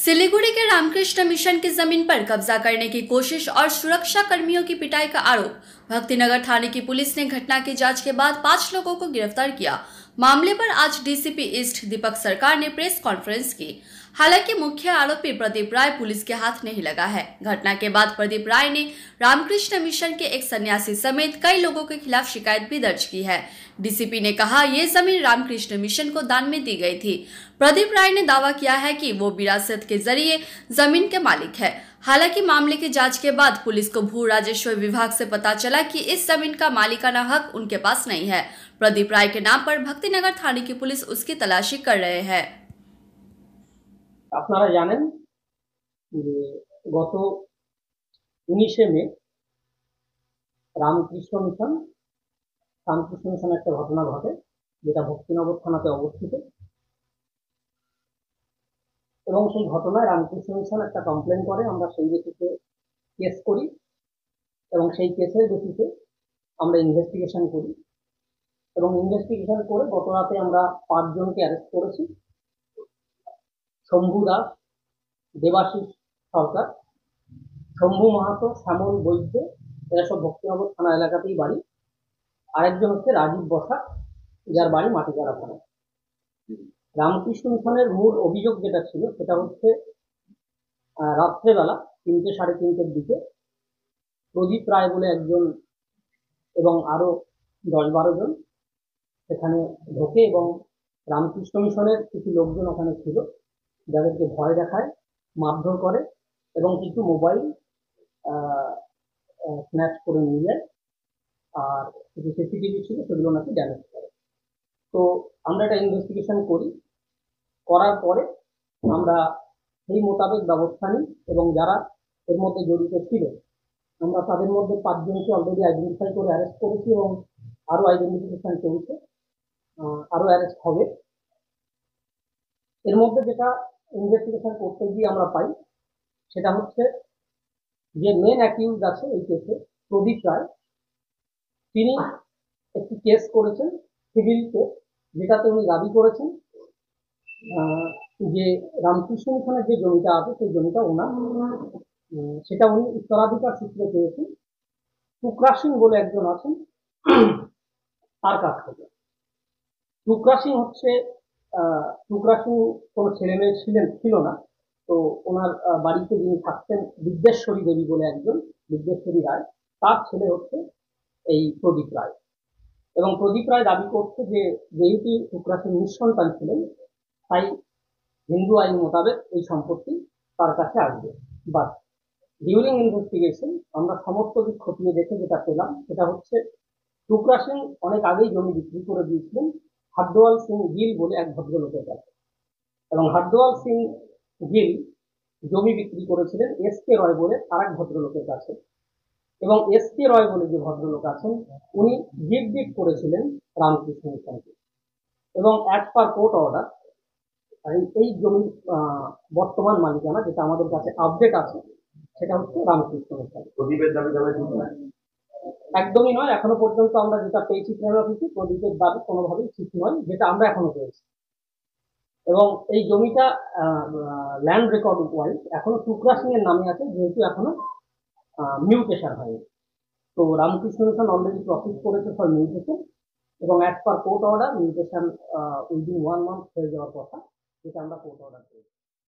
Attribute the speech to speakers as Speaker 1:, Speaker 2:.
Speaker 1: सिलीगुड़ी के रामकृष्ण मिशन की जमीन पर कब्जा करने की कोशिश और सुरक्षा कर्मियों की पिटाई का आरोप। भक्तिनगर थाने की पुलिस ने घटना की जांच के बाद 5 लोगों को गिरफ्तार किया। मामले पर आज डीसीपी ईस्ट दीपक सरकार ने प्रेस कॉन्फ्रेंस की। हालांकि मुख्य आरोपी प्रदीप राय पुलिस के हाथ नहीं लगा है। घटना के बाद प्रदीप राय ने रामकृष्ण मिशन के एक सन्यासी समेत कई लोगों के खिलाफ शिकायत भी दर्ज की है। डीसीपी ने कहा, ये जमीन रामकृष्ण मिशन को दान में दी गई थी। प्रदीप राय ने दावा किया है कि वो विरासत के जरिए जमीन के मालिक है। हालांकि मामले की जांच के बाद पुलिस को भू राजस्व विभाग से पता चला कि इस जमीन का मालिकाना हक उनके पास नहीं है। प्रदीप राय के नाम पर भक्तिनगर थाने की पुलिस उसकी तलाशी कर रहे हैं।
Speaker 2: আপনারা জানেন যে গত 19শে মে রামকৃষ্ণ মিশন একটা ঘটনা ঘটে, যেটা ভক্তিনগর থানাতে অবস্থিত। এবং সেই ঘটনায় রামকৃষ্ণ মিশন একটা কমপ্লেন করে। আমরা সেই বেসিসে কেস করি এবং সেই কেসের বেসিসে আমরা ইনভেস্টিগেশন করি এবং ইনভেস্টিগেশন করে গত রাতে আমরা 5 জনকে অ্যারেস্ট করেছি। শম্ভু দাস, দেবাশিস সরকার, শম্ভু মাহাতো, শ্যামল বৈদ্য, এরা সব ভক্তিনগর থানা এলাকাতেই বাড়ি। আরেকজন হচ্ছে রাজীব বসাক, যার বাড়ি মাটিকারা থানায়। রামকৃষ্ণ মিশনের মূল অভিযোগ যেটা ছিল সেটা হচ্ছে রাত্রেবেলা 3টে সাড়ে 3টের দিকে প্রদীপ রায় বলে একজন এবং আরো 10-12 জন সেখানে ঢোকে এবং রামকৃষ্ণ মিশনের কিছু লোকজন ওখানে ছিল, যাদেরকে ভয় দেখায়, মারধর করে এবং কিছু মোবাইল স্ন্যাচ করে নিয়ে যায়। আর কিছু সিসিটিভি ছিল সেগুলো নাকি ড্যামেজ করে। তো আমরা একটা ইনভেস্টিগেশন করার পরে আমরা সেই মোতাবেক ব্যবস্থা নিই এবং যারা এর মধ্যে জড়িত ছিল আমরা তাদের মধ্যে 5 জনকে অলরেডি আইডেন্টিফাই করে অ্যারেস্ট করেছি এবং আরো আইডেন্টিফিকেশন চলছে, আরো অ্যারেস্ট হবে। এর মধ্যে যেটা ইনভেস্টিগেশন করতে গিয়ে আমরা পাই সেটা হচ্ছে যে মেন অ্যাকিউজ আছে এই কেসে প্রদীপ রায়, তিনি একটি কেস করেছেন, সিভিল কেস, যেটাতে উনি দাবি করেছেন যে রামকৃষ্ণ মিশনের যে জমিটা আছে সেই জমিটা ওনার, সেটা উনি উত্তরাধিকার সূত্রে পেয়েছেন টুকরা সিং বলে একজন আছেন তার কাছ থেকে। টুকরা সিং হচ্ছে টুকরা সিং কোনো ছেলে মেয়ে ছিল না। তো ওনার বাড়িতে যিনি থাকতেন বিদ্যেশ্বরী দেবী বলে একজন, বিদ্যেশ্বরী রায়, তার ছেলে হচ্ছে এই প্রদীপ রায়। এবং প্রদীপ রায় দাবি করছে যে যেহেতু টুকরা সিং নিঃসন্তান ছিলেন তাই হিন্দু আইন মোতাবেক এই সম্পত্তি তার কাছে আসবে। বাট ডিউরিং ইনভেস্টিগেশন আমরা সমস্ত দিক খতিয়ে দেখে যেটা পেলাম সেটা হচ্ছে টুকরা সিং অনেক আগেই জমি বিক্রি করে দিয়েছিলেন হারদোয়াল সিং গিল বলে এক ভদ্রলোকের কাছে, এবং হারদোয়াল সিং গিল জমি বিক্রি করেছিলেন এসকে রয় বলে আর এক ভদ্রলোকের কাছে, এবং এসকে রয় বলে যে ভদ্রলোক আছেন উনি গিফট করেছিলেন রামকৃষ্ণ মিশনকে। এবং অ্যাজ পার কোর্ট অর্ডার এই জমির বর্তমান মালিকানা যেটা আমাদের কাছে আপডেট আছে সেটা হচ্ছে রামকৃষ্ণ মিশন। প্রদীপের দাবি একদমই নয়। এখনো পর্যন্ত আমরা যেটা পেয়েছি প্রদীপের দাবি কোনোভাবেই ঠিক নয়, যেটা আমরা এখনো পেয়েছি। এবং এই জমিটা ল্যান্ড রেকর্ড ওয়াইজ এখনো টুকরা সিং এর নামে আছে, যেহেতু এখনো মিউটেশন হয়নি। তো রামকৃষ্ণ মিশন অলরেডি প্রসিড করেছে ফর মিউটেশন এবং as per court order mutation within 1 month হয়ে যাওয়ার কথা, যেটা আমরা কোর্ট অর্ডার পেয়েছি।